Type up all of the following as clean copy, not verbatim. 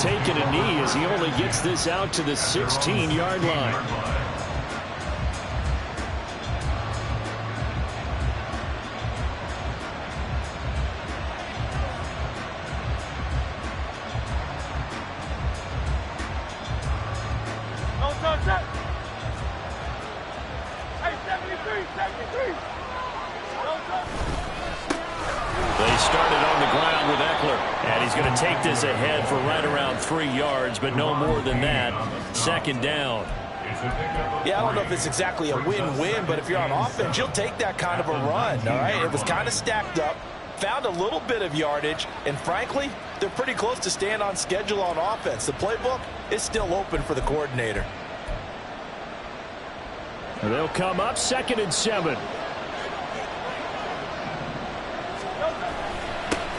taking a knee as he only gets this out to the 16-yard line. They started on the ground with Eckler, and he's going to take this ahead for right around 3 yards, but no more than that. Second down. Yeah, I don't know if it's exactly a win-win, but if you're on offense, you'll take that kind of a run, all right? It was kind of stacked up, found a little bit of yardage, and frankly, they're pretty close to staying on schedule on offense. The playbook is still open for the coordinator. They'll come up 2nd and 7.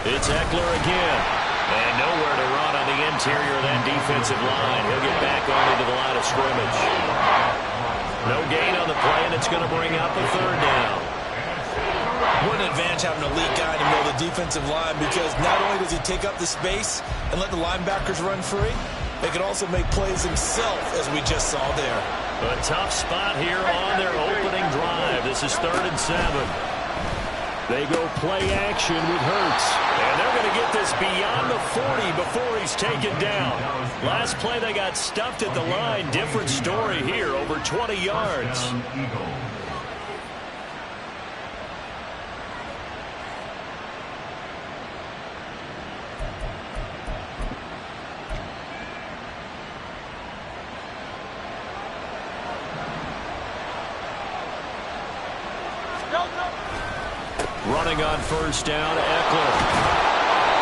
It's Eckler again. And nowhere to run on the interior of that defensive line. He'll get back onto the line of scrimmage. No gain on the play, and it's going to bring up a 3rd down. What an advantage having an elite guy in the middle of the defensive line, because not only does he take up the space and let the linebackers run free, he can also make plays himself, as we just saw there. A tough spot here on their opening drive. This is 3rd and 7. They go play action with Hurts. And they're going to get this beyond the 40 before he's taken down. Last play they got stuffed at the line. Different story here, over 20 yards. Running on 1st down, Eckler.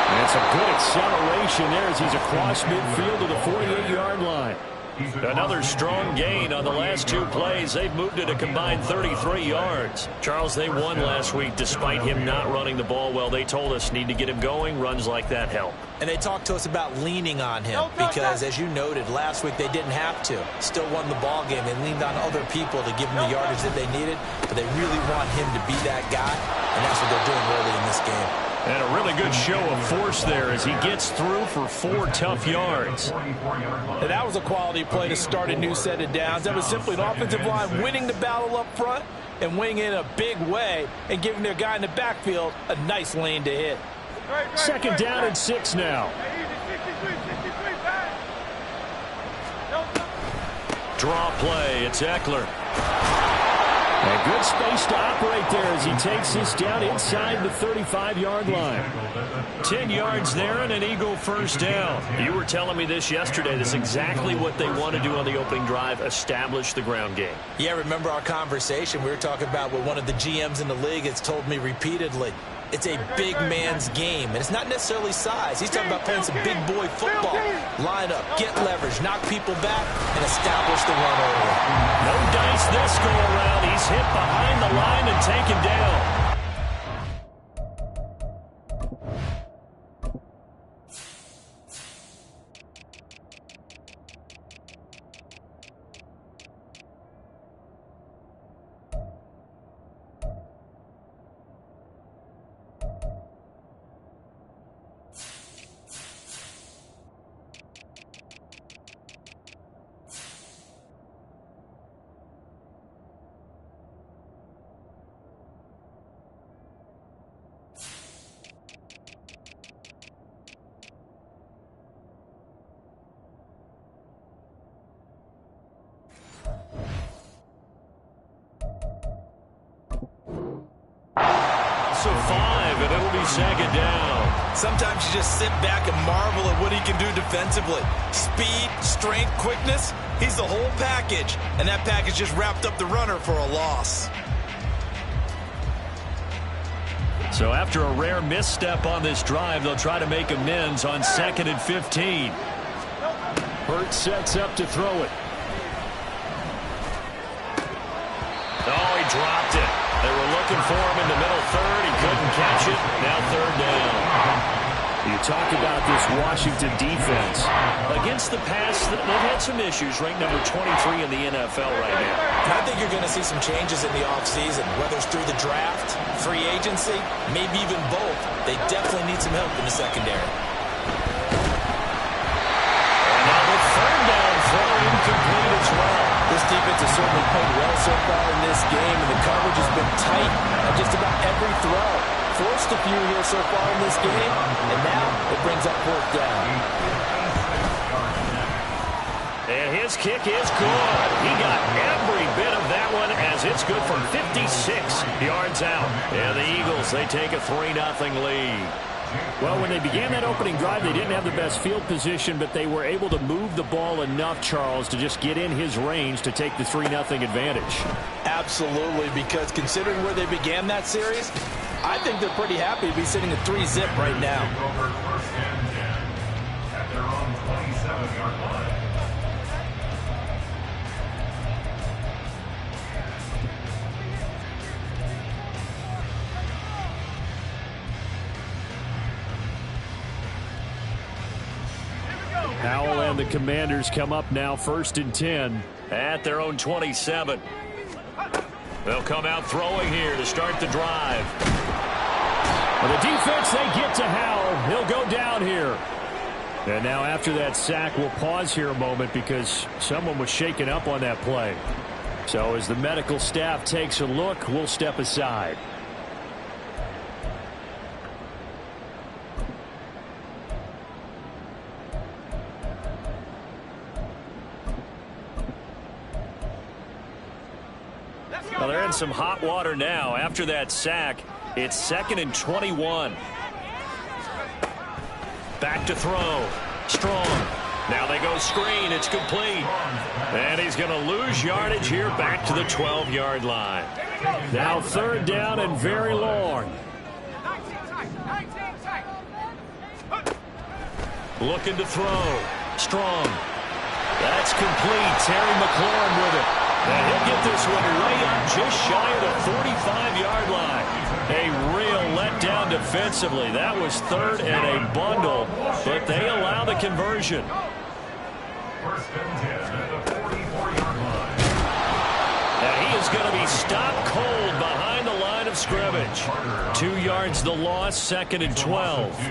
And some good acceleration there as he's across midfield to the 48-yard line. Another strong gain on the last 2 plays. They've moved it a combined 33 yards. Charles, they won last week despite him not running the ball well. They told us need to get him going. Runs like that help. And they talked to us about leaning on him because, as you noted, last week they didn't have to. Still won the ball game. They leaned on other people to give them the yardage that they needed, but they really want him to be that guy, and that's what they're doing early in this game. And a really good show of force there as he gets through for 4 tough yards. And that was a quality play to start a new set of downs. That was simply an offensive line winning the battle up front and winning in a big way and giving their guy in the backfield a nice lane to hit. 2nd down and 6 now. Draw play. It's Eckler. And good space to operate there as he takes this down inside the 35-yard line. 10 yards there and an Eagle 1st down. You were telling me this yesterday. This is exactly what they want to do on the opening drive, establish the ground game. Yeah, remember our conversation. We were talking about what one of the GMs in the league has told me repeatedly. It's a big man's game, and it's not necessarily size. He's talking about playing some big boy football. Line up, get leverage, knock people back, and establish the run over. No dice this go around. He's hit behind the line and taken down. So 5, and it'll be 2nd down. Sometimes you just sit back and marvel at what he can do defensively. Speed, strength, quickness, he's the whole package. And that package just wrapped up the runner for a loss. So after a rare misstep on this drive, they'll try to make amends on 2nd and 15. Hurts sets up to throw it. Oh, he dropped it. They were looking for him in the middle 3rd. He couldn't catch it. Now 3rd down. You talk about this Washington defense. Against the pass, they've had some issues. Ranked number 23 in the NFL right now. I think you're going to see some changes in the offseason, whether it's through the draft, free agency, maybe even both. They definitely need some help in the secondary. have certainly played well so far in this game, and the coverage has been tight on just about every throw. Forced a few here so far in this game, and now it brings up fourth down. And his kick is good. He got every bit of that one as it's good from 56 yards out. And the Eagles, they take a 3-0 lead. Well, when they began that opening drive, they didn't have the best field position, but they were able to move the ball enough, Charles, to just get in his range to take the 3-0 advantage. Absolutely, because considering where they began that series, I think they're pretty happy to be sitting at 3-zip right now. At their own 27-yard line. Howell and the Commanders come up now 1st and 10 at their own 27. They'll come out throwing here to start the drive. Well, the defense, they get to Howell. He'll go down here. And now after that sack, we'll pause here a moment because someone was shaken up on that play. So as the medical staff takes a look, we'll step aside. Well, they're in some hot water now. After that sack, it's 2nd and 21. Back to throw. Strong. Now they go screen. It's complete. And he's going to lose yardage here back to the 12-yard line. Now 3rd down and very long. Looking to throw. Strong. That's complete. Terry McLaurin with it. And he'll get this one way up just shy of the 45-yard line. A real letdown defensively. That was 3rd and a bundle, but they allow the conversion. 1st and 10 at the 44-yard line. And he is going to be stopped cold behind the line of scrimmage. 2 yards the loss, 2nd and 12.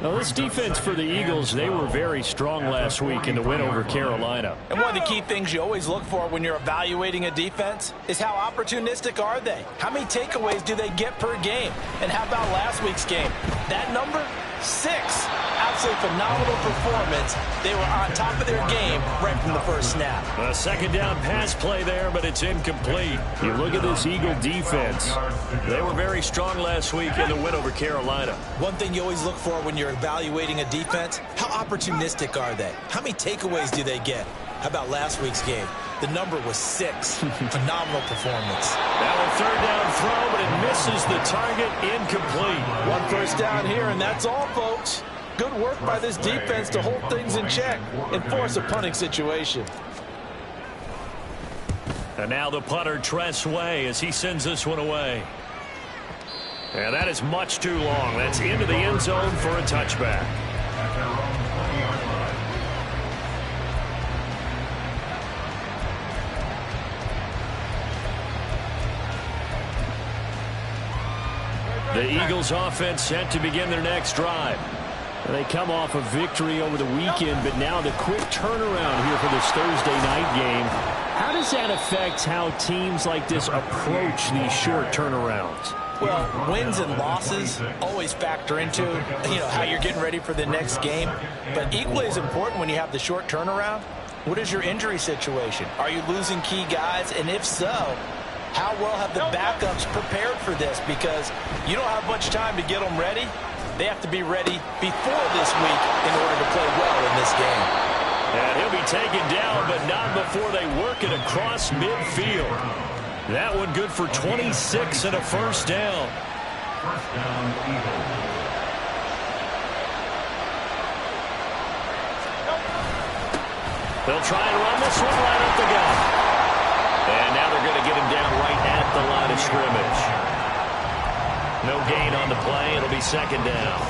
Now, this defense for the Eagles, they were very strong last week in the win over Carolina. And one of the key things you always look for when you're evaluating a defense is how opportunistic are they? How many takeaways do they get per game? And how about last week's game? That number? 6. Absolutely phenomenal performance. They were on top of their game right from the first snap. A 2nd down pass play there, but it's incomplete. You look at this Eagle defense. They were very strong last week in the win over Carolina. One thing you always look for when you're evaluating a defense, how opportunistic are they? How many takeaways do they get? How about last week's game? The number was 6. Phenomenal performance. Now a 3rd down throw, but it misses the target. Incomplete. 1 first down here, and that's all, folks. Good work by this defense to hold things in check and force a punting situation. And now the punter, Tress Way, as he sends this one away. And that is much too long. That's into the end zone for a touchback. The Eagles offense set to begin their next drive. They come off a victory over the weekend, but now the quick turnaround here for this Thursday night game. How does that affect how teams like this approach these short turnarounds? Well, wins and losses always factor into, how you're getting ready for the next game. But equally as important when you have the short turnaround, what is your injury situation? Are you losing key guys? And if so, how well have the backups prepared for this? Because you don't have much time to get them ready. They have to be ready before this week in order to play well in this game. And he'll be taken down, but not before they work it across midfield. That one good for 26 and a 1st down. 1st down, Eagles. They'll try and run this one right up the gut. And now they're going to get him down right at the line of scrimmage. No gain on the play. It'll be 2nd down.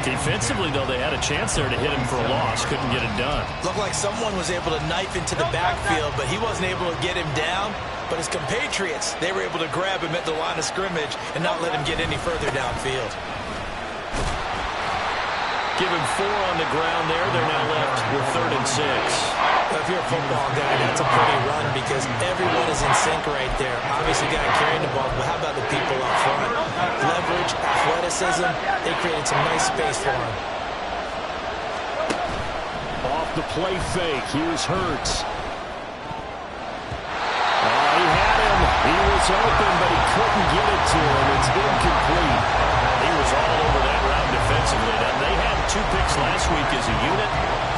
Defensively, though, they had a chance there to hit him for a loss. Couldn't get it done. Looked like someone was able to knife into the backfield, but he wasn't able to get him down. But his compatriots, they were able to grab him at the line of scrimmage and not let him get any further downfield. Give him 4 on the ground there. They're now left with 3rd and 6. If you're a football guy, that's a pretty run because everyone is in sync right there. Obviously, the guy carrying the ball, but how about the people up front? Leverage, athleticism, they created some nice space for him. Off the play fake, here's Hurts. He had him. He was open, but he couldn't get it to him. It's incomplete. He was all over that route defensively. Now, they had 2 picks last week as a unit.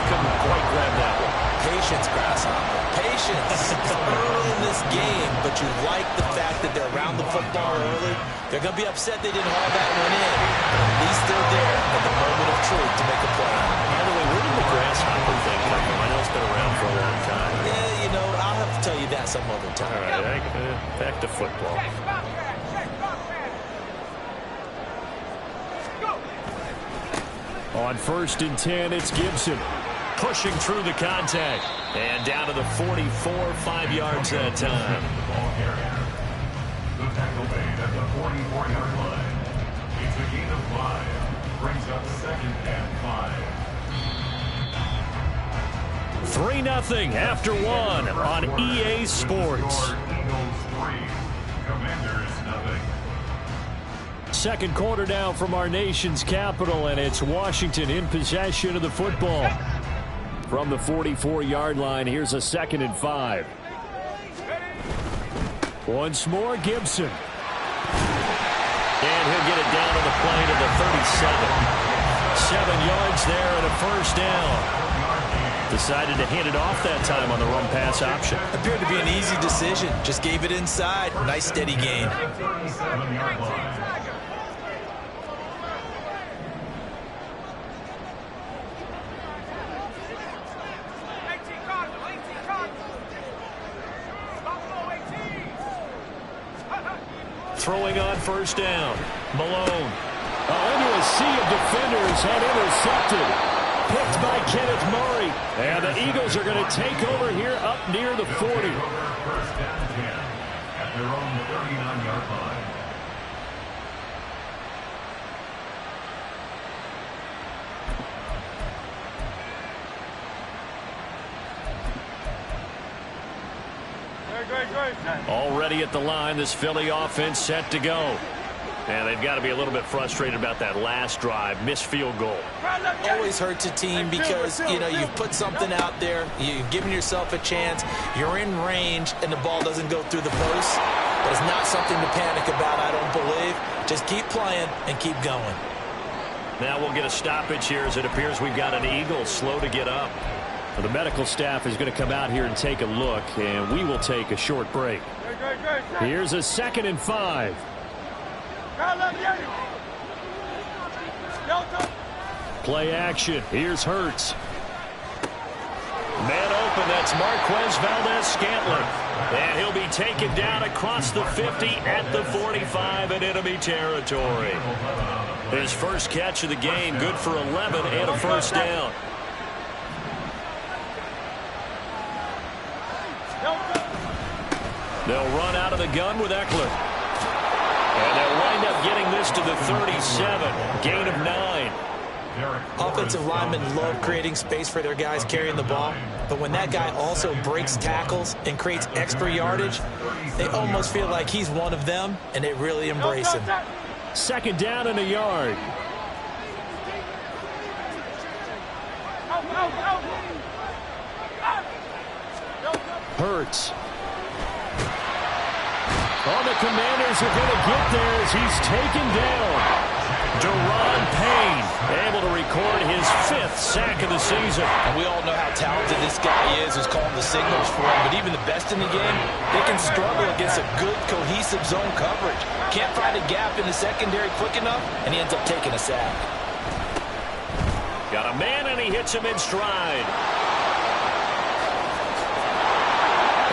Couldn't quite grab that one. Patience, Grasshopper. Patience. It's early in this game, but you like the fact that they're around the football early. They're going to be upset they didn't haul that one in. But at least they're there at the moment of truth to make a play. By the way, where did the Grasshopper thing come from? I know it's been around for a long time. Yeah, you know, I'll have to tell you that some other time. All right, back to football. On 1st and 10, it's Gibson. Pushing through the contact. And down to the 44, 5 yards that time. The tackle made at the 44-yard line. It's a gain of 5. Brings up 2nd and 5. 3-0 after 1 on EA Sports. Eagles 3. Commanders 0. Second quarter now from our nation's capital, and it's Washington in possession of the football. From the 44-yard line, here's a 2nd and 5. Once more, Gibson. And he'll get it down on the play to the 37. 7 yards there and a first down. Decided to hand it off that time on the run-pass option. Appeared to be an easy decision. Just gave it inside. Nice steady gain. 37-yard line. Throwing on first down. Malone. Into a sea of defenders and intercepted. Picked by Kenneth Murray. And the Eagles are going to take over here up near the 40. First down 10 at their own 39-yard line. Already at the line, this Philly offense set to go. And they've got to be a little bit frustrated about that last drive, missed field goal. Always hurts a team because, you know, you've put something out there, you've given yourself a chance, you're in range, and the ball doesn't go through the post. But it's not something to panic about, I don't believe. Just keep playing and keep going. Now we'll get a stoppage here as it appears we've got an Eagle slow to get up. The medical staff is going to come out here and take a look, and we will take a short break. Here's a 2nd and 5. Play action. Here's Hurts. Man open. That's Marquez Valdez-Scantling. And he'll be taken down across the 50 at the 45 in enemy territory. His first catch of the game, good for 11 and a first down. They'll run out of the gun with Eckler. And they'll wind up getting this to the 37. Gain of 9. Offensive linemen love creating space for their guys carrying the ball. But when that guy also breaks tackles and creates extra yardage, they almost feel like he's one of them, and they really embrace him. 2nd down and a yard. Hurts. Oh, the Commanders are going to get there as he's taken down. Deron Payne able to record his 5th sack of the season. And we all know how talented this guy is who's calling the signals for him. But even the best in the game, they can struggle against a good, cohesive zone coverage. Can't find a gap in the secondary quick enough, and he ends up taking a sack. Got a man, and he hits him in stride.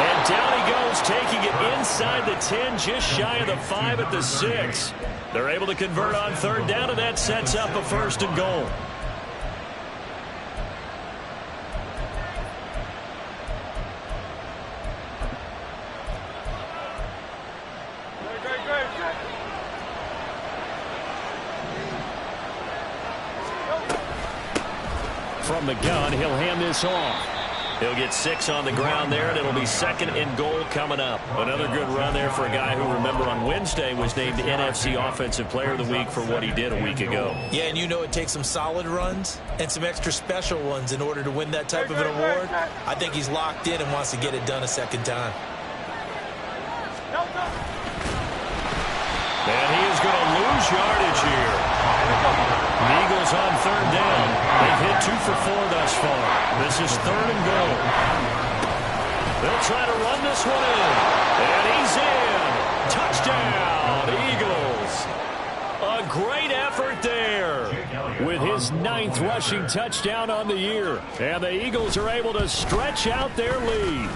And down he goes, taking it inside the 10, just shy of the 5 at the 6. They're able to convert on 3rd down, and that sets up a 1st and goal. From the gun, he'll hand this off. He'll get 6 on the ground there, and it'll be 2nd and goal coming up. Another good run there for a guy who, remember, on Wednesday was named NFC Offensive Player of the Week for what he did a week ago. Yeah, and you know it takes some solid runs and some extra special ones in order to win that type of an award. I think he's locked in and wants to get it done a second time. And he is going to lose yardage here. The Eagles on 3rd down. They've hit 2 for 4 thus far. This is 3rd and goal. They'll try to run this one in. And he's in. Touchdown, Eagles. A great effort there with his 9th rushing touchdown on the year. And the Eagles are able to stretch out their lead.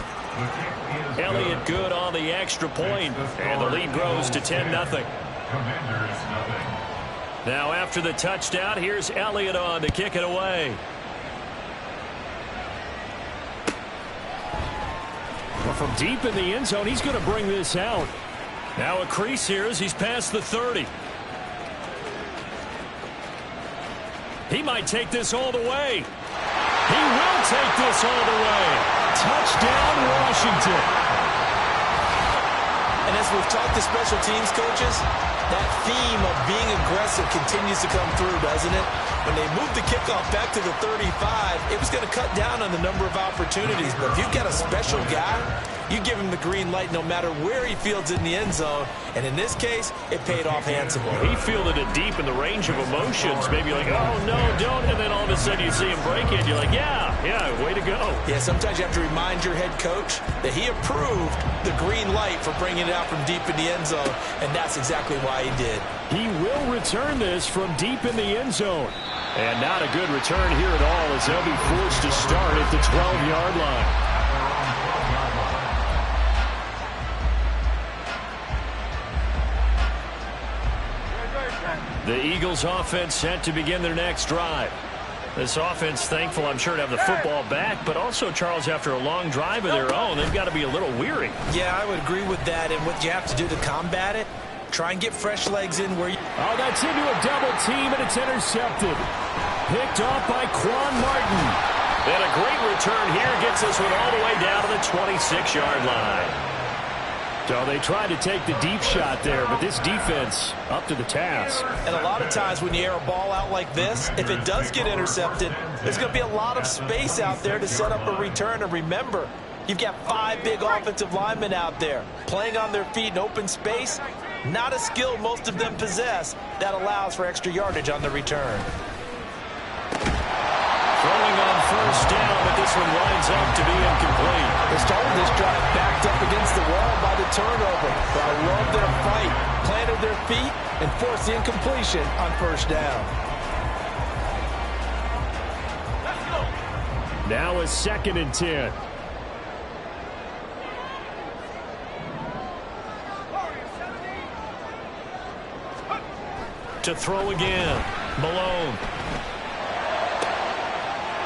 Elliott good on the extra point, and the lead grows to 10-0. Now after the touchdown, here's Elliott on to kick it away. Well, from deep in the end zone, he's going to bring this out. Now a crease here as he's past the 30. He might take this all the way. He will take this all the way. Touchdown, Washington. And as we've talked to special teams coaches, that theme of being aggressive continues to come through, doesn't it? When they moved the kickoff back to the 35, it was going to cut down on the number of opportunities. But if you've got a special guy, you give him the green light no matter where he fields in the end zone. And in this case, it paid off handsomely. He fielded it deep in the range of emotions. Maybe like, oh, no, don't. And then all of a sudden you see him break it. You're like, yeah, way to go. Yeah, sometimes you have to remind your head coach that he approved the green light for bringing it out from deep in the end zone. And that's exactly why he did. He will return this from deep in the end zone. And not a good return here at all as they'll be forced to start at the 12-yard line. The Eagles offense set to begin their next drive. This offense thankful, I'm sure, to have the football back, but also, Charles, after a long drive of their own, they've got to be a little weary. Yeah, I would agree with that, and what you have to do to combat it, try and get fresh legs in where you... Oh, that's into a double team, and it's intercepted. Picked off by Quan Martin. And a great return here gets this one all the way down to the 26-yard line. So they tried to take the deep shot there, but this defense up to the task. And a lot of times when you air a ball out like this, if it does get intercepted, there's going to be a lot of space out there to set up a return. And remember, you've got 5 big offensive linemen out there playing on their feet in open space. Not a skill most of them possess that allows for extra yardage on the return. Throwing on 1st down, but this one winds up to be incomplete. They started this drive backed up against the wall by the turnover. But I love their fight. Planted their feet and forced the incompletion on 1st down. Now a 2nd and 10. To throw again. Malone.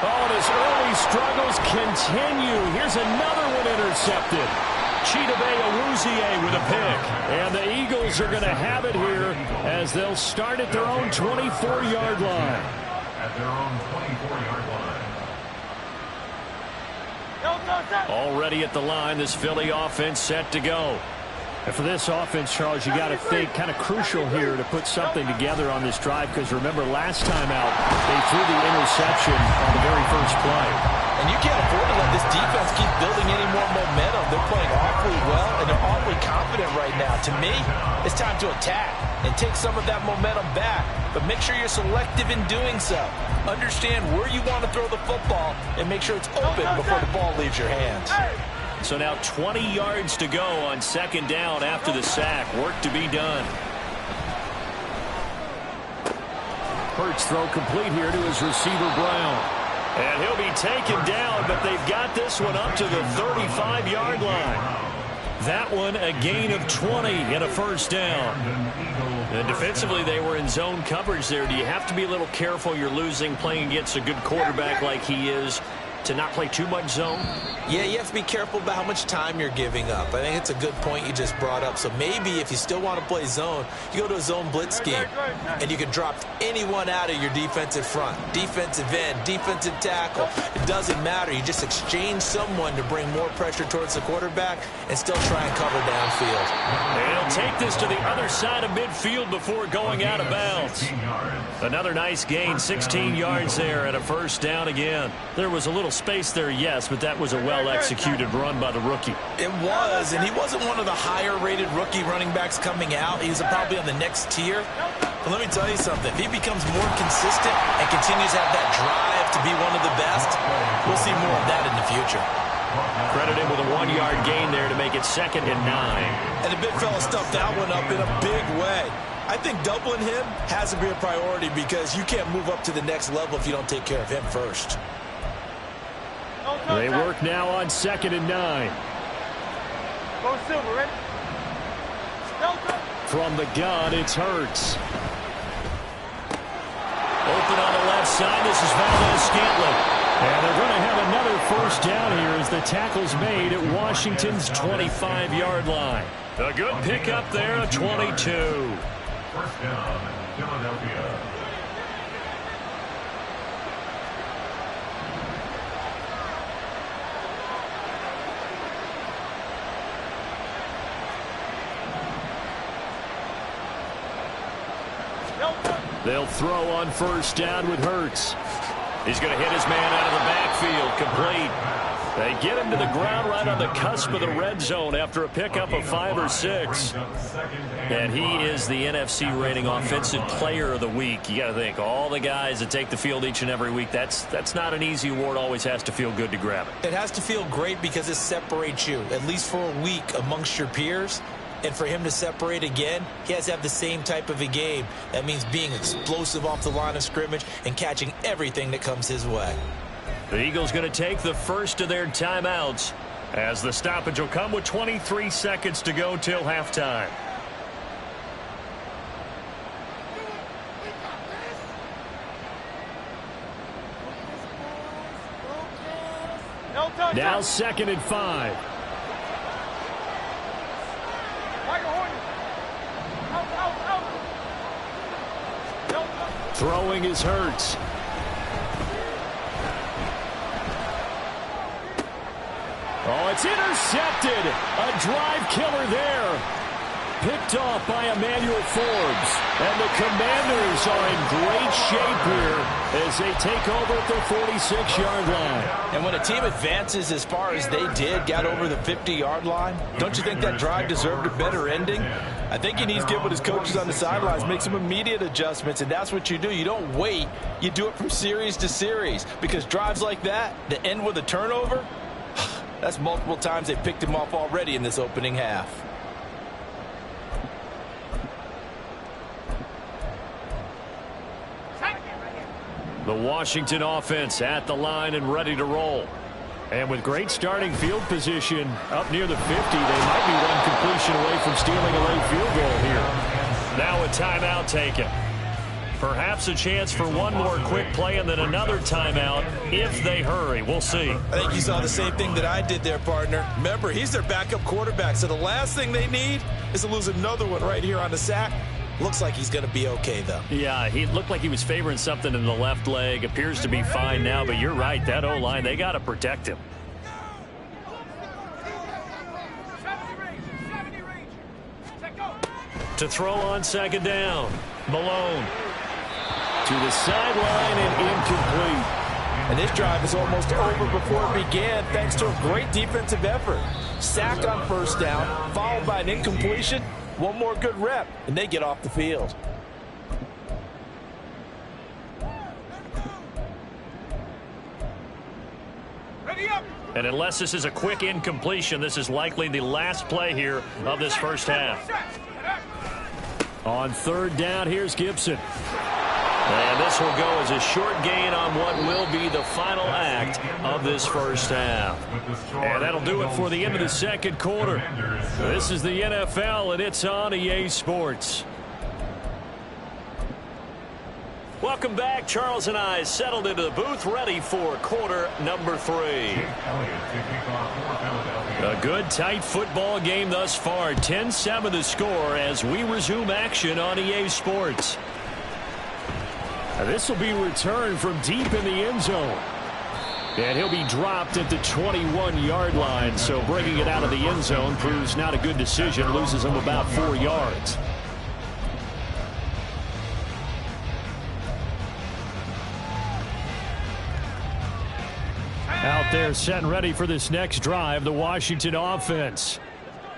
Oh, and his early struggles continue. Here's another one intercepted. Chidobe Awuzie with a pick. And the Eagles are going to have it here as they'll start at their own 24-yard line. At their own 24-yard line. Already at the line, this Philly offense set to go. And for this offense, Charles, you got to think kind of crucial here to put something together on this drive because remember last time out, they threw the interception on the very first play. And you can't afford to let this defense keep building any more momentum. They're playing awfully well, and they're awfully confident right now. To me, it's time to attack and take some of that momentum back. But make sure you're selective in doing so. Understand where you want to throw the football and make sure it's open before the ball leaves your hands. So now 20 yards to go on 2nd down after the sack. Work to be done. Hurts throw complete here to his receiver, Brown. And he'll be taken down, but they've got this one up to the 35-yard line. That one a gain of 20 and a 1st down. And defensively, they were in zone coverage there. Do you have to be a little careful? You're losing playing against a good quarterback like he is. to not play too much zone? Yeah, you have to be careful about how much time you're giving up. I think it's a good point you just brought up. So maybe if you still want to play zone, you go to a zone blitz scheme, and you can drop anyone out of your defensive front. Defensive end, defensive tackle. It doesn't matter. You just exchange someone to bring more pressure towards the quarterback and still try and cover downfield. And he'll take this to the other side of midfield before going out of bounds. Another nice gain, 16 yards there, and a first down again. There was a little space there, yes, but that was a well-executed run by the rookie. It was, and he wasn't one of the higher-rated rookie running backs coming out. He's probably on the next tier. But let me tell you something. If he becomes more consistent and continues to have that drive to be one of the best, we'll see more of that in the future. Credit him with a 1-yard gain there to make it 2nd and 9. And the big fella stuffed that one up in a big way. I think doubling him has to be a priority because you can't move up to the next level if you don't take care of him first. They work now on 2nd and 9. Go Silver, ready? From the gun, it's Hurts. Open on the left side. This is Valdez-Scantling. And they're going to have another first down here as the tackle's made at Washington's 25-yard line. A good pickup there at 22. First down, Philadelphia. They'll throw on first down with Hurts. He's going to hit his man out of the backfield. Complete. They get him to the ground right on the cusp of the red zone after a pickup of 5 or 6. And he is the NFC rating offensive player of the week. You got to think, all the guys that take the field each and every week, that's not an easy award. Always has to feel good to grab it. It has to feel great because it separates you, at least for a week, amongst your peers. And for him to separate again, he has to have the same type of a game. That means being explosive off the line of scrimmage and catching everything that comes his way. The Eagles going to take the first of their timeouts as the stoppage will come with 23 seconds to go till halftime. Now 2nd and 5. Throwing is Hurts. Oh, it's intercepted. A drive killer there. Picked off by Emmanuel Forbes. And the Commanders are in great shape here as they take over at their 46-yard line. And when a team advances as far as they did, got over the 50-yard line, don't you think that drive deserved a better ending? I think he needs to get with his coaches on the sidelines, make some immediate adjustments, and that's what you do. You don't wait. You do it from series to series because drives like that end with a turnover, that's multiple times they picked him off already in this opening half. The Washington offense at the line and ready to roll. And with great starting field position up near the 50, they might be one completion away from stealing a late field goal here. Now a timeout taken. Perhaps a chance for one more quick play and then another timeout if they hurry. We'll see. I think you saw the same thing that I did there, partner. Remember, he's their backup quarterback, so the last thing they need is to lose another one right here on the sack. Looks like he's going to be okay, though. Yeah, he looked like he was favoring something in the left leg. Appears to be fine now, but you're right. That O-line, they got to protect him. To throw on 2nd down. Malone. To the sideline and incomplete. And this drive is almost over before it began thanks to a great defensive effort. Sack on first down, followed by an incompletion. One more good rep, and they get off the field. And unless this is a quick incompletion, this is likely the last play here of this first half. On 3rd down, here's Gibson. And this will go as a short gain on what will be the final act of this first half. And that'll do it for the end of the 2nd quarter. This is the NFL, and it's on EA Sports. Welcome back. Charles and I settled into the booth, ready for quarter number 3. A good, tight football game thus far. 10-7 the score as we resume action on EA Sports. This will be returned from deep in the end zone. And he'll be dropped at the 21-yard line. So bringing it out of the end zone proves not a good decision. Loses him about 4 yards. Out there set and ready for this next drive, the Washington offense.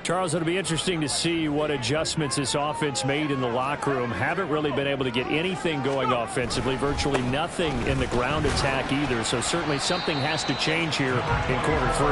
Charles, it'll be interesting to see what adjustments this offense made in the locker room. Haven't really been able to get anything going offensively. Virtually nothing in the ground attack either. So certainly something has to change here in quarter 3.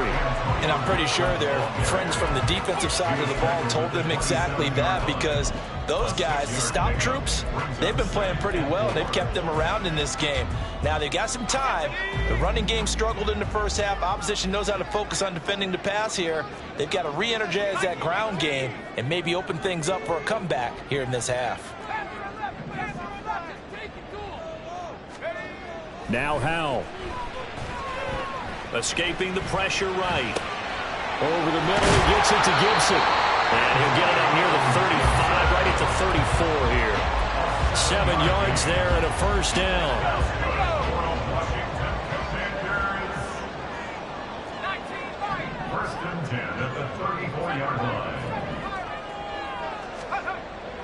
And I'm pretty sure their friends from the defensive side of the ball told them exactly that, because those guys, the stop troops, they've been playing pretty well. They've kept them around in this game. Now they've got some time. The running game struggled in the first half. Opposition knows how to focus on defending the pass here. They've got to re-energize that ground game and maybe open things up for a comeback here in this half. Now Howell. Escaping the pressure right. Over the middle, he gets it to Gibson. And he'll get it up near the 35, right at the 34 here. 7 yards there and a first down.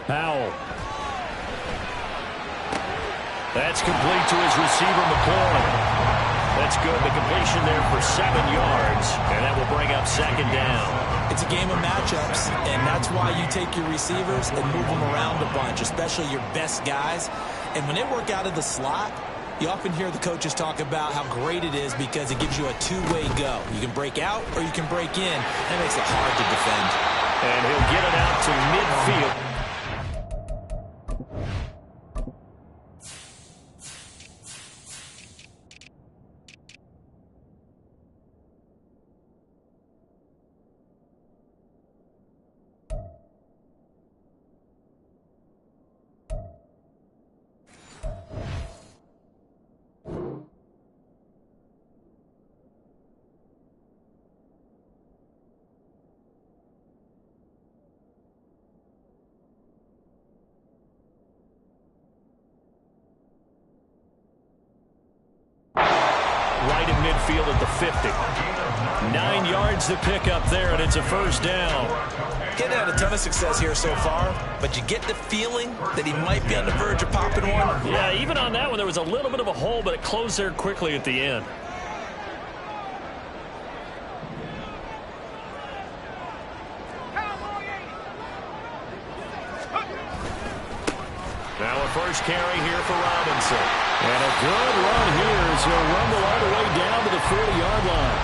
Howell. That's complete to his receiver, McCoy. That's good. The completion there for 7 yards, and that will bring up second down. It's a game of matchups, and that's why you take your receivers and move them around a bunch, especially your best guys. And when they work out of the slot, you often hear the coaches talk about how great it is because it gives you a two-way go. You can break out or you can break in. That makes it hard to defend. And he'll get it out to midfield. Right in midfield at the 50. 9 yards to pick up there, and it's a first down. Getting had a ton of success here so far, but you get the feeling that he might be on the verge of popping one. Yeah, even on that one, there was a little bit of a hole, but it closed there quickly at the end. Now a first carry here for Robinson. And a good run here as he'll rumble all the way down to the 40-yard line.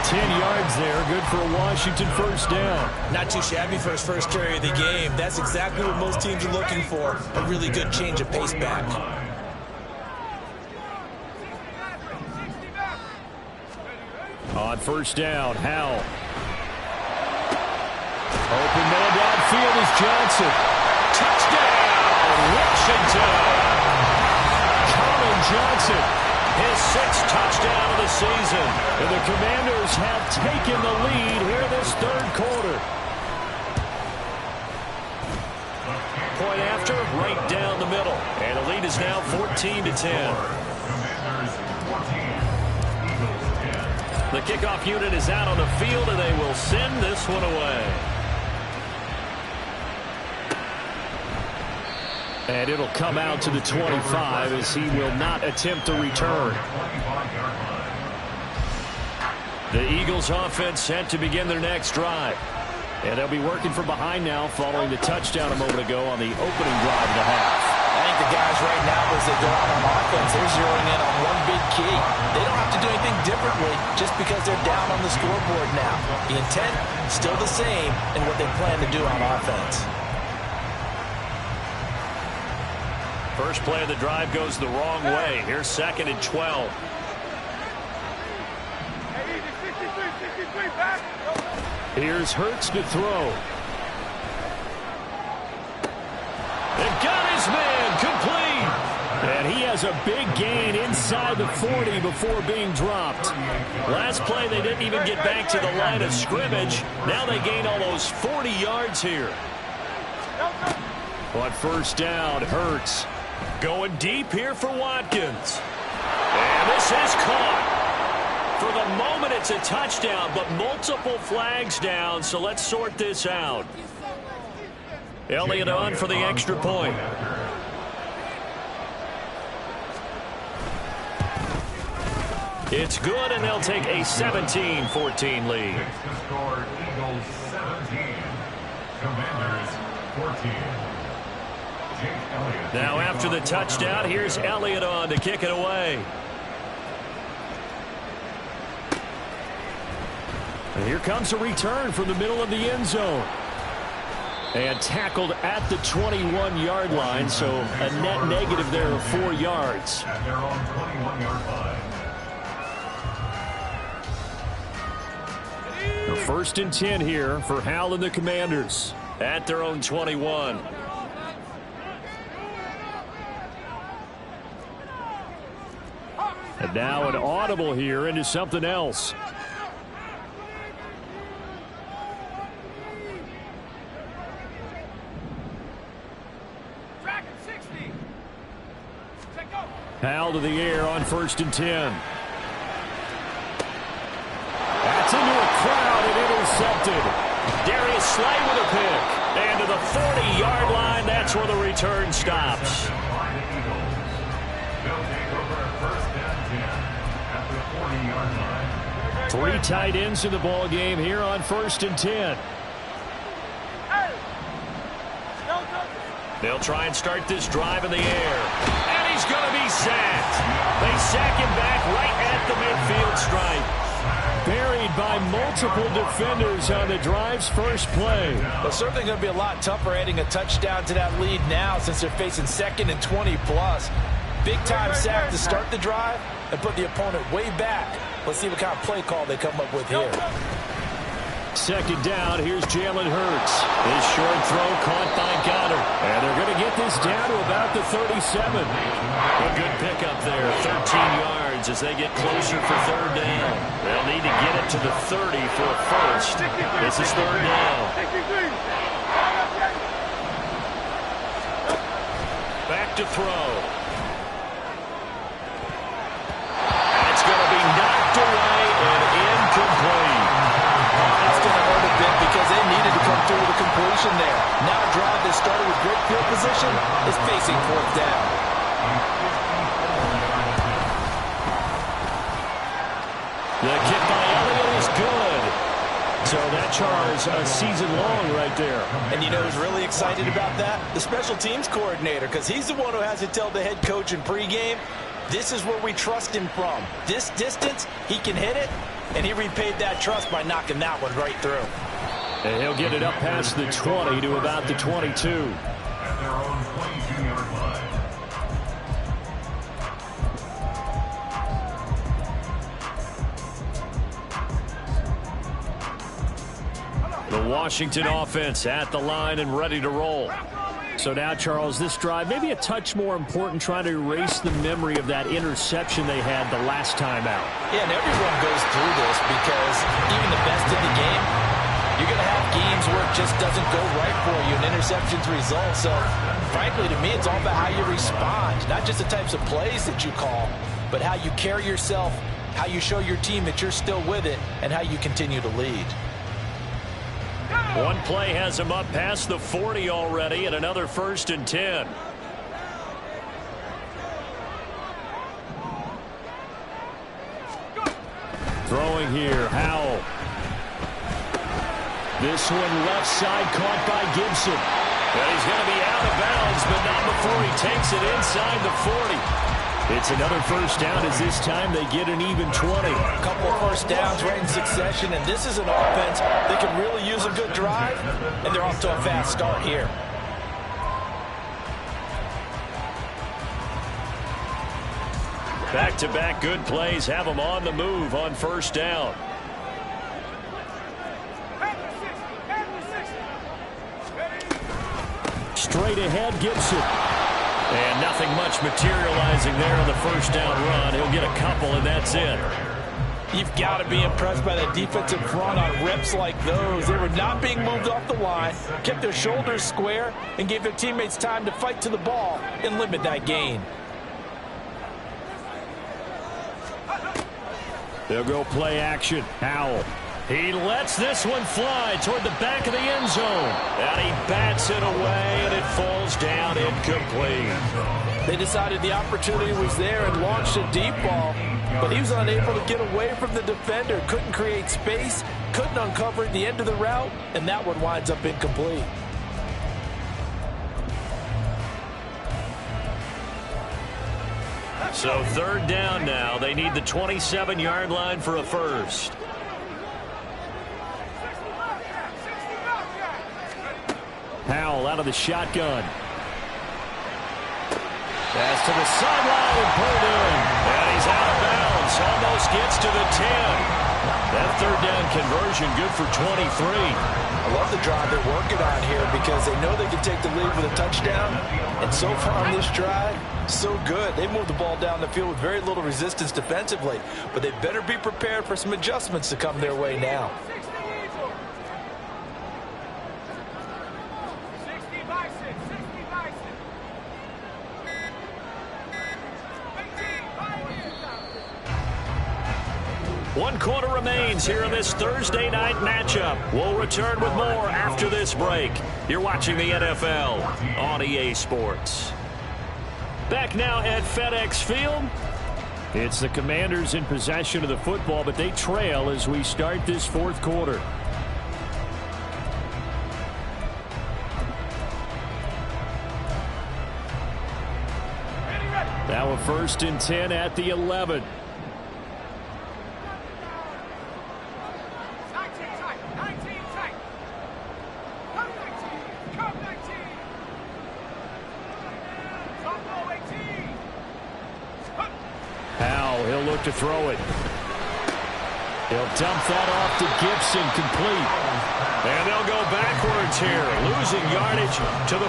10 yards there, good for a Washington first down. Not too shabby for his first carry of the game. That's exactly what most teams are looking for, a really good change of pace back. On first down, Howell. Open man downfield is Johnson. Touchdown, Washington. Colin Johnson, his 6th touchdown of the season. And the Commanders have taken the lead here this third quarter. Point after, right down the middle. And the lead is now 14-10. The kickoff unit is out on the field, and they will send this one away. And it'll come out to the 25 as he will not attempt to return. The Eagles offense set to begin their next drive. And they'll be working from behind now following the touchdown a moment ago on the opening drive of the half. I think the guys right now, as they go out on offense, they're zeroing in on one big key. They don't have to do anything differently just because they're down on the scoreboard now. The intent, still the same in what they plan to do on offense. First play of the drive goes the wrong way. Here's 2nd and 12. Here's Hurts to throw. And got his man complete. was a big gain inside the 40 before being dropped. Last play, they didn't even get back to the line of scrimmage. Now they gain almost 40 yards here. On first down, Hurts going deep here for Watkins. And this is caught. For the moment, it's a touchdown, but multiple flags down, so let's sort this out. Elliott on for the extra point. It's good, and they'll take a 17-14 lead. Next to score, Eagles 17, Commanders 14. Jake Elliott. Now after the touchdown, here's Elliott on to kick it away. And here comes a return from the middle of the end zone. And tackled at the 21-yard line, so a net negative there of 4 yards. At their own 21-yard line. The 1st and 10 here for Hal and the Commanders at their own 21. And now an audible here into something else. Hal to the air on 1st and 10. That's into a crowd and intercepted. Darius Slay with a pick. And to the 40-yard line, that's where the return stops. They'll take over a 1st and 10 at the 40-yard line. 3 tight ends in the ball game here on 1st and 10. They'll try and start this drive in the air. And he's going to be sacked. They sack him back right at the midfield stripe. Buried by multiple defenders on the drive's first play. Well, certainly going to be a lot tougher adding a touchdown to that lead now since they're facing 2nd and 20+. Big-time sack to start the drive and put the opponent way back. Let's see what kind of play call they come up with here. 2nd down, here's Jalen Hurts. His short throw caught by Goddard. And they're going to get this down to about the 37. A good pickup there, 13 yards as they get closer for 3rd down. They'll need to get it to the 30 for a first. This is 3rd down. Back to throw. It's going to be knocked away and incomplete. It's going to hurt a bit because they needed to come through with a completion there. Now a drive that started with great field position is facing 4th down. The kick by Elliott is good. So that charge a season long right there. And you know who's really excited about that? The special teams coordinator, because he's the one who has to tell the head coach in pregame, this is where we trust him from. This distance, he can hit it. And he repaid that trust by knocking that one right through. And he'll get it up past the 20 to about the 22. At their own 22-yard line. The Washington offense at the line and ready to roll. So now, Charles, this drive maybe a touch more important, trying to erase the memory of that interception they had the last time out. Yeah, and everyone goes through this because even the best in the game, you're going to have games where it just doesn't go right for you, and interceptions result. So, frankly, to me, it's all about how you respond, not just the types of plays that you call, but how you carry yourself, how you show your team that you're still with it, and how you continue to lead. One play has him up past the 40 already, and another 1st and 10. Throwing here, Howell. This one left side caught by Gibson. And he's going to be out of bounds, but not before he takes it inside the 40. It's another 1st down as this time they get an even 20. A couple of 1st downs right in succession, and this is an offense that can really use a good drive, and they're off to a fast start here. Back-to-back good plays have them on the move on 1st down. Straight ahead, Gibson. And nothing much materializing there on the first down run. He'll get a couple, and that's it. You've got to be impressed by that defensive front on reps like those. They were not being moved off the line, kept their shoulders square, and gave their teammates time to fight to the ball and limit that gain. They'll go play action. Howell. He lets this one fly toward the back of the end zone. And he bats it away, and it falls down incomplete. They decided the opportunity was there and launched a deep ball, but he was unable to get away from the defender. Couldn't create space, couldn't uncover the end of the route, and that one winds up incomplete. So third down now. They need the 27-yard line for a first. Howell out of the shotgun. Pass to the sideline and pulled in. And he's out of bounds. Almost gets to the 10. That third down conversion good for 23. I love the drive they're working on here because they know they can take the lead with a touchdown. And so far on this drive, so good. They moved the ball down the field with very little resistance defensively. But they better be prepared for some adjustments to come their way now. One quarter remains here in this Thursday night matchup. We'll return with more after this break. You're watching the NFL on EA Sports. Back now at FedEx Field. It's the Commanders in possession of the football, but they trail as we start this fourth quarter. Now a 1st and 10 at the 11. He'll look to throw it. He'll dump that off to Gibson, complete. And they'll go backwards here, losing yardage to the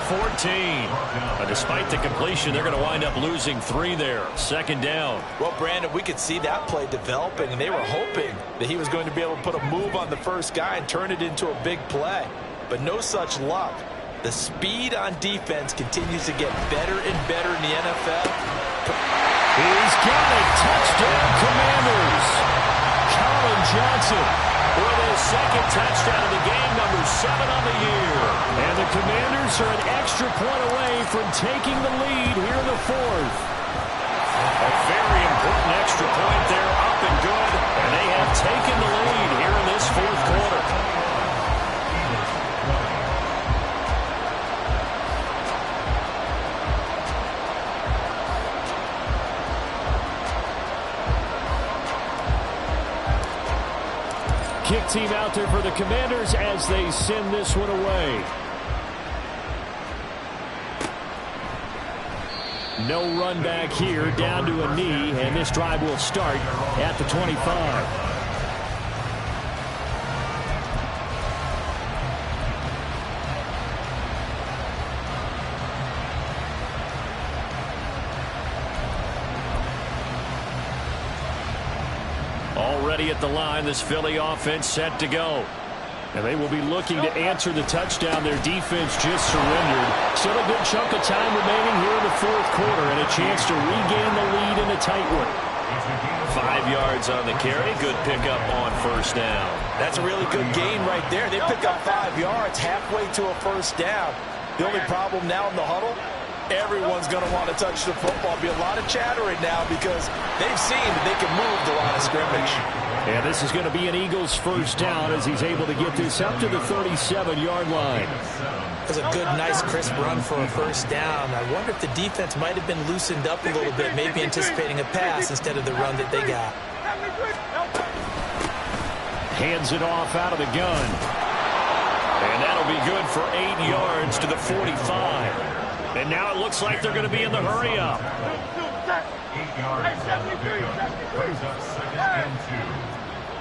14. Despite the completion, they're going to wind up losing 3 there. Second down. Well, Brandon, we could see that play developing, and they were hoping that he was going to be able to put a move on the first guy and turn it into a big play. But no such luck. The speed on defense continues to get better and better in the NFL. He's got it. Touchdown, Commanders. Colin Johnson with his second touchdown of the game, number 7 on the year. And the Commanders are an extra point away from taking the lead here in the fourth. A very important extra point there, up and good. And they have taken the lead here in this fourth quarter. Kick team out there for the Commanders as they send this one away. No run back here, down to a knee, and this drive will start at the 25. Already at the line, this Philly offense set to go. And they will be looking to answer the touchdown their defense just surrendered. Still a good chunk of time remaining here in the fourth quarter and a chance to regain the lead in a tight one. 5 yards on the carry. Good pickup on first down. That's a really good gain right there. They pick up 5 yards halfway to a first down. The only problem now in the huddle, everyone's going to want to touch the football. Be a lot of chattering now because they've seen that they can move the line of scrimmage. And this is going to be an Eagles first down as he's able to get this up to the 37-yard line. It was a good, nice, crisp run for a first down. I wonder if the defense might have been loosened up a little bit, maybe anticipating a pass instead of the run that they got. Hands it off out of the gun. And that'll be good for 8 yards to the 45. And now it looks like they're going to be in the hurry-up. 8 yards on the pickup. Brings up 2nd and 2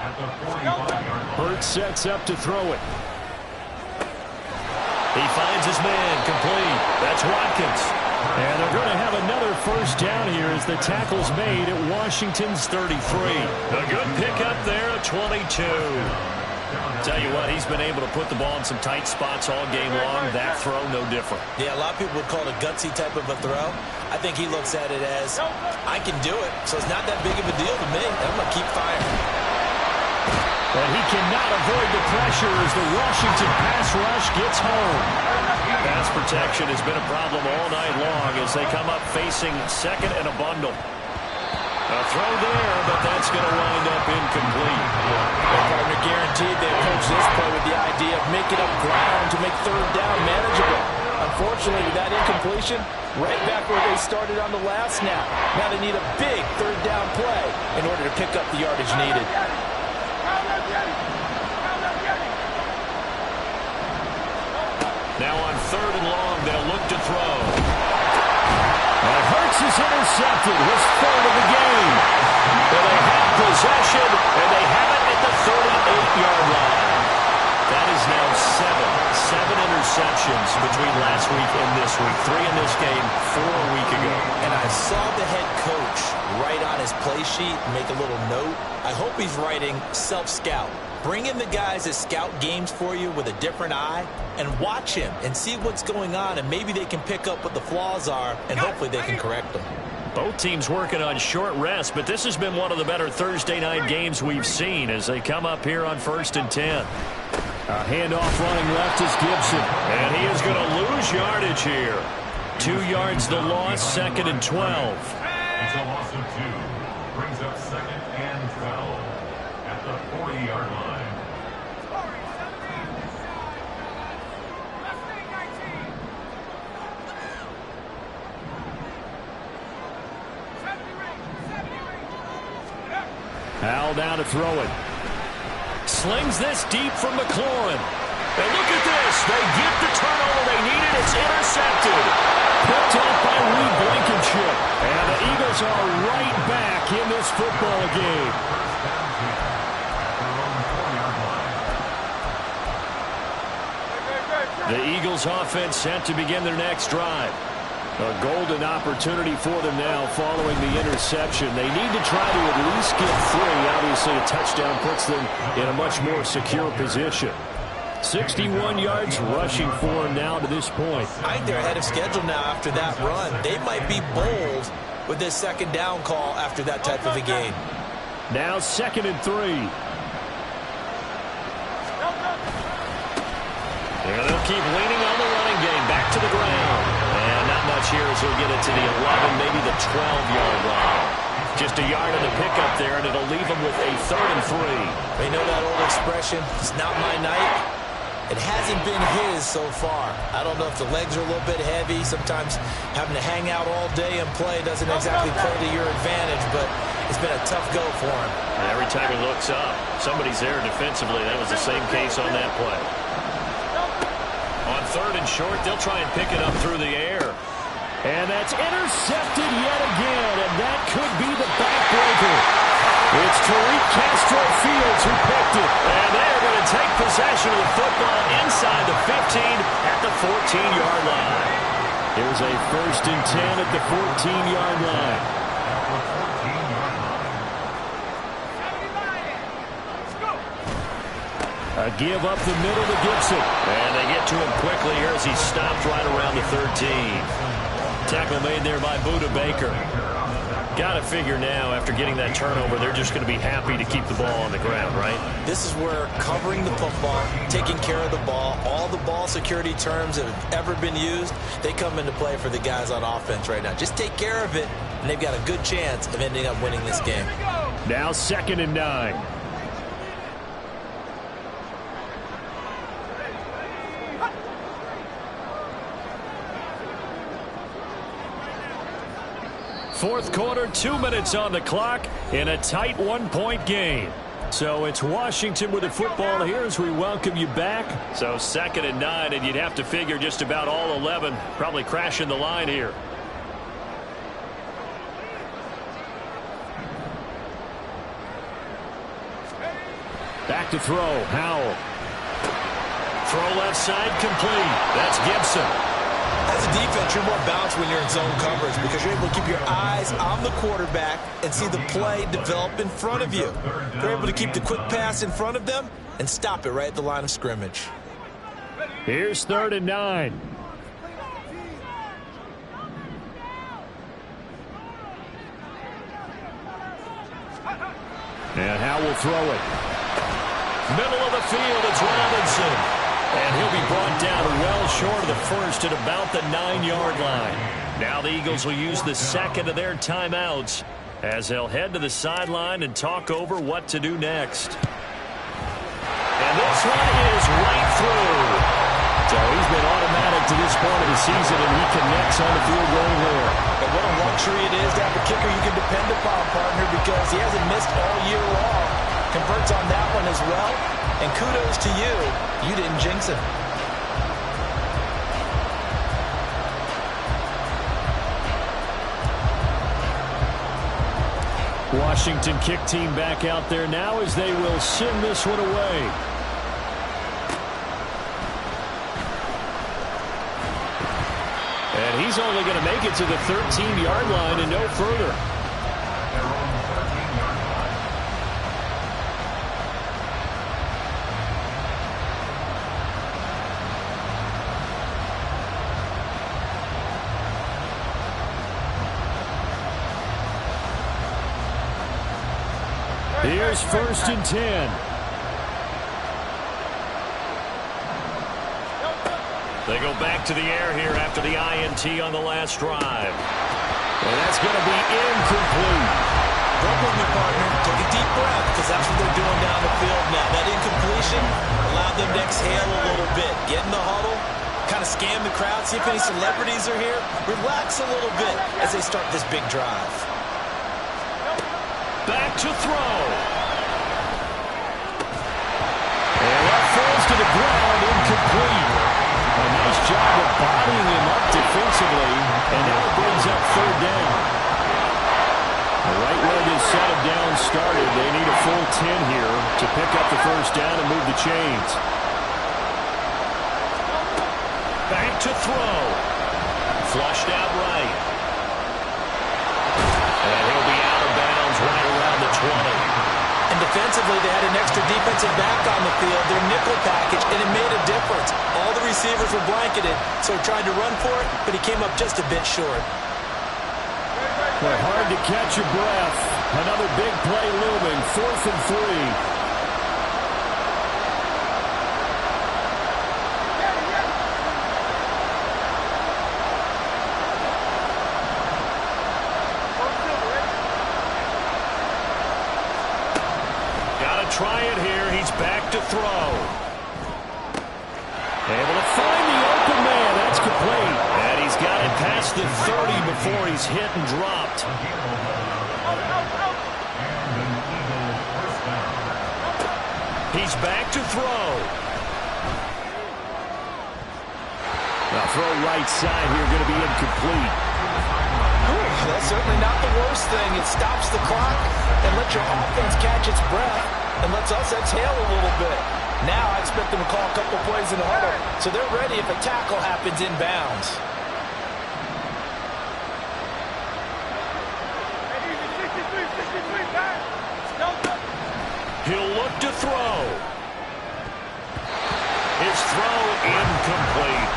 at the 45-yard line. Hurts sets up to throw it. He finds his man, complete. That's Watkins. And they're going to have another first down here as the tackle's made at Washington's 33. A good pickup there at 22. Tell you what, he's been able to put the ball in some tight spots all game long. That throw, no different. Yeah, a lot of people would call it a gutsy type of a throw. I think he looks at it as, I can do it, so it's not that big of a deal to me. I'm going to keep firing. But he cannot avoid the pressure as the Washington pass rush gets home. Pass protection has been a problem all night long as they come up facing second and a bundle. A throw there, but that's going to wind up incomplete. Their partner guaranteed they approach this play with the idea of making up ground to make third down manageable. Unfortunately, with that incompletion, right back where they started on the last snap. Now they need a big third down play in order to pick up the yardage needed. Now on third and long, they'll look to throw. And Hurts is intercepted. His third of the game. And they have possession, and they have it at the 38-yard line. That is now seven interceptions between last week and this week. 3 in this game, 4 a week ago. And I saw the head coach write on his play sheet, make a little note. I hope he's writing self-scout. Bring in the guys that scout games for you with a different eye and watch him and see what's going on, and maybe they can pick up what the flaws are, and hopefully they can correct them. Both teams working on short rest, but this has been one of the better Thursday night games we've seen as they come up here on 1st and 10. A handoff running left is Gibson, and he is going to lose yardage here. 2 yards the loss, 2nd and 12. It's a loss of 2. Brings up 2nd and 12 at the 40-yard line. Howell down to throw it. Slings this deep from McLaurin. And look at this. They get the turnover they needed. It's intercepted. Picked up by Reed Blankenship. And the Eagles are right back in this football game. The Eagles offense set to begin their next drive. A golden opportunity for them now following the interception. They need to try to at least get 3. Obviously, a touchdown puts them in a much more secure position. 61 yards rushing for them now to this point. I think they're ahead of schedule now after that run. They might be bold with this 2nd down call after that type of a game. Now 2nd and 3. And they'll keep leaning on the running game. Back to the ground. And not much here as he'll get it to the 11, maybe the 12-yard line. Just a yard on the pickup there, and it'll leave them with a 3rd and 3. They know that old expression, it's not my night. It hasn't been his so far. I don't know if the legs are a little bit heavy. Sometimes having to hang out all day and play doesn't exactly play to your advantage, but it's been a tough go for him. And every time he looks up, somebody's there defensively. That was the same case on that play. On 3rd and short, they'll try and pick it up through the air. And that's intercepted yet again, and that could be the backbreaker. It's Tariq Castro-Fields who picked it. And they're going to take possession of the football inside the 15 at the 14-yard line. Here's a 1st and 10 at the 14-yard line. A give up the middle to Gibson. And they get to him quickly here as he stopped right around the 13. Tackle made there by Buda Baker. Got to figure now, after getting that turnover, they're just going to be happy to keep the ball on the ground, right? This is where covering the football, taking care of the ball, all the ball security terms that have ever been used, they come into play for the guys on offense right now. Just take care of it, and they've got a good chance of ending up winning this game. Now 2nd and 9. Fourth quarter, 2 minutes on the clock in a tight 1-point game. So it's Washington with the football here as we welcome you back. So 2nd and 9, and you'd have to figure just about all 11 probably crashing the line here. Back to throw, Howell. Throw left side complete. That's Gibson. As a defense, you're more balanced when you're in zone coverage because you're able to keep your eyes on the quarterback and see the play develop in front of you. They're able to keep the quick pass in front of them and stop it right at the line of scrimmage. Here's 3rd and 9. And Howe will throw it. Middle of the field, it's Robinson. And he'll be brought down well short of the first at about the 9-yard line. Now the Eagles will use the second of their timeouts as they'll head to the sideline and talk over what to do next. And this one is right through. So he's been automatic to this point of the season, and he connects on the field goal there. And what a luxury it is to have a kicker you can depend upon, partner, because he hasn't missed all year long. Converts on that one as well. And kudos to you. You didn't jinx him. Washington kick team back out there now as they will send this one away. And he's only going to make it to the 13-yard line and no further. Here's 1st and 10. They go back to the air here after the INT on the last drive. And that's going to be incomplete. Work with me, partner. Take a deep breath because that's what they're doing down the field now. That incompletion allowed them to exhale a little bit. Get in the huddle, kind of scan the crowd, see if any celebrities are here. Relax a little bit as they start this big drive. Back to throw. And that falls to the ground, incomplete. A nice job of bodying him up defensively, and now it brings up 3rd down. Right where this set of downs started, they need a full 10 here to pick up the 1st down and move the chains. Back to throw. Flushed out right. And he'll be out of bounds right around the 20. And defensively, they had an extra defensive back on the field, their nickel package, and it made a difference. All the receivers were blanketed, so he tried to run for it, but he came up just a bit short. Well, hard to catch your breath. Another big play looming, 4th and 3. Try it here. He's back to throw. Able to find the open man. That's complete. And he's got it past the 30 before he's hit and dropped. He's back to throw. Now throw right side here, going to be incomplete. That's certainly not the worst thing. It stops the clock and lets your offense catch its breath and lets us exhale a little bit. Now I expect them to call a couple plays in the huddle, so they're ready if a tackle happens inbounds. He'll look to throw. His throw incomplete.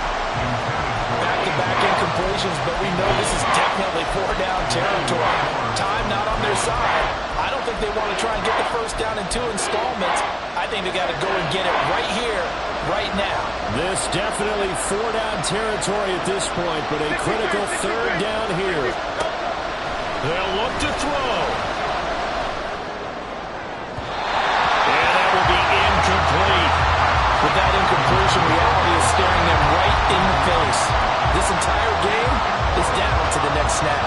Back-to-back incompletions, but we know this is definitely 4-down territory. Time not on their side. I don't think they want to try and get the 1st down in 2 installments. I think they got to go and get it right here, right now. This definitely 4-down territory at this point, but a critical 3rd down here. They'll look to throw. And that will be incomplete. With that incompletion, reality is staring them right in the face. This entire game is down to the next snap.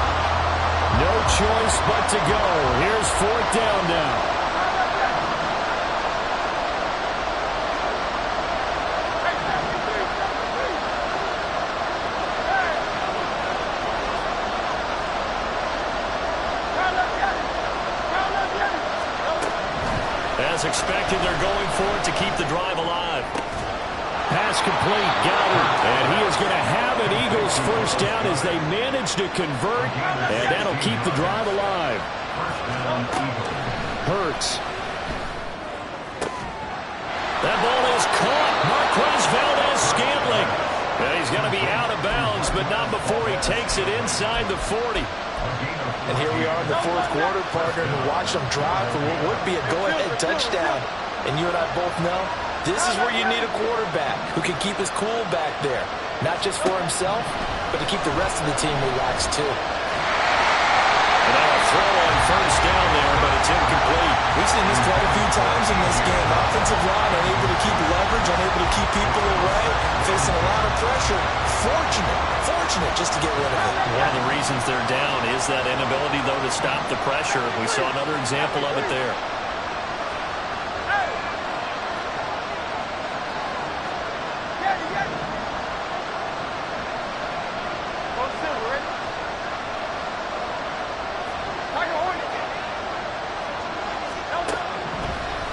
No choice but to go. Here's 4th down now. As expected, they're going for it to keep the drive alive. Pass complete, Goddard. And he is going to have an Eagles first down as they manage to convert, and that'll keep the drive alive. Hurts. That ball is caught. Marquez Valdez-Scantling. And he's going to be out of bounds, but not before he takes it inside the 40. And here we are in the fourth quarter, partner, and watch them drive for what would be a go-ahead touchdown. And you and I both know this is where you need a quarterback who can keep his cool back there. Not just for himself, but to keep the rest of the team relaxed, too. And that'll throw on first down there, but it's incomplete. We've seen this quite a few times in this game. Offensive line unable to keep leverage, unable to keep people away, facing a lot of pressure. Fortunate just to get rid of it. One of the reasons they're down is that inability, though, to stop the pressure. We saw another example of it there.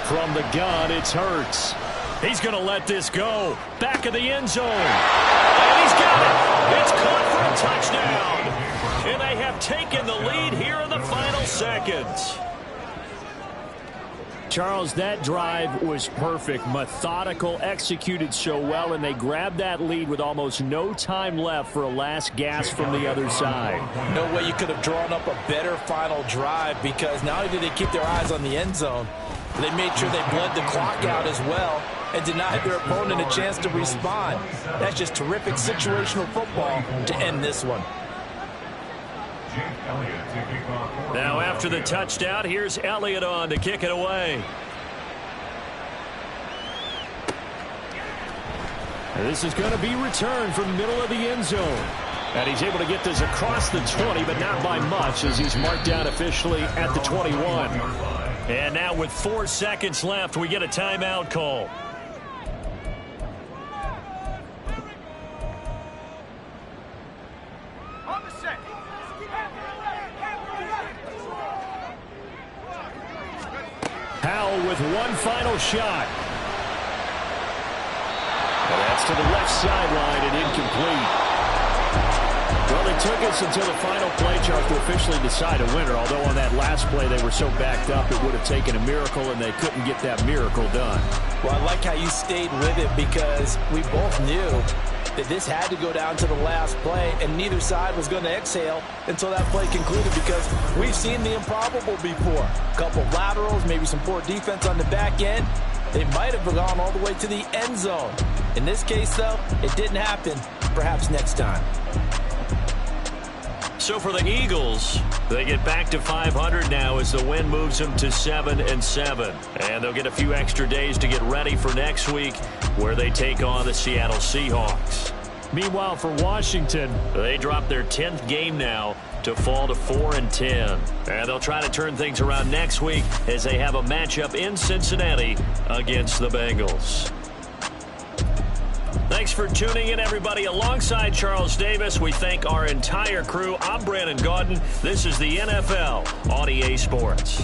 From the gun, it's Hurts. He's going to let this go. Back of the end zone. And he's got it. It's caught for a touchdown. And they have taken the lead here in the final seconds. Charles, that drive was perfect. Methodical, executed so well, and they grabbed that lead with almost no time left for a last gasp from the other side. No way you could have drawn up a better final drive, because not only did they keep their eyes on the end zone, they made sure they bled the clock out as well and denied their opponent a chance to respond. That's just terrific situational football to end this one. Now after the touchdown, here's Elliott on to kick it away. And this is going to be returned from the middle of the end zone. And he's able to get this across the 20, but not by much, as he's marked down officially at the 21. And now with 4 seconds left, we get a timeout call. Howell with one final shot. And that's to the left sideline and incomplete. Well, it took us until the final play, Charles, to officially decide a winner, although on that last play they were so backed up it would have taken a miracle, and they couldn't get that miracle done. Well, I like how you stayed with it, because we both knew that this had to go down to the last play, and neither side was going to exhale until that play concluded, because we've seen the improbable before. A couple of laterals, maybe some poor defense on the back end. They might have gone all the way to the end zone. In this case, though, it didn't happen. Perhaps next time. So for the Eagles, they get back to 500 now as the win moves them to 7-7. And they'll get a few extra days to get ready for next week, where they take on the Seattle Seahawks. Meanwhile, for Washington, they drop their 10th game now to fall to 4-10. And they'll try to turn things around next week as they have a matchup in Cincinnati against the Bengals. Thanks for tuning in, everybody. Alongside Charles Davis, we thank our entire crew. I'm Brandon Gaudin. This is the NFL on EA Sports.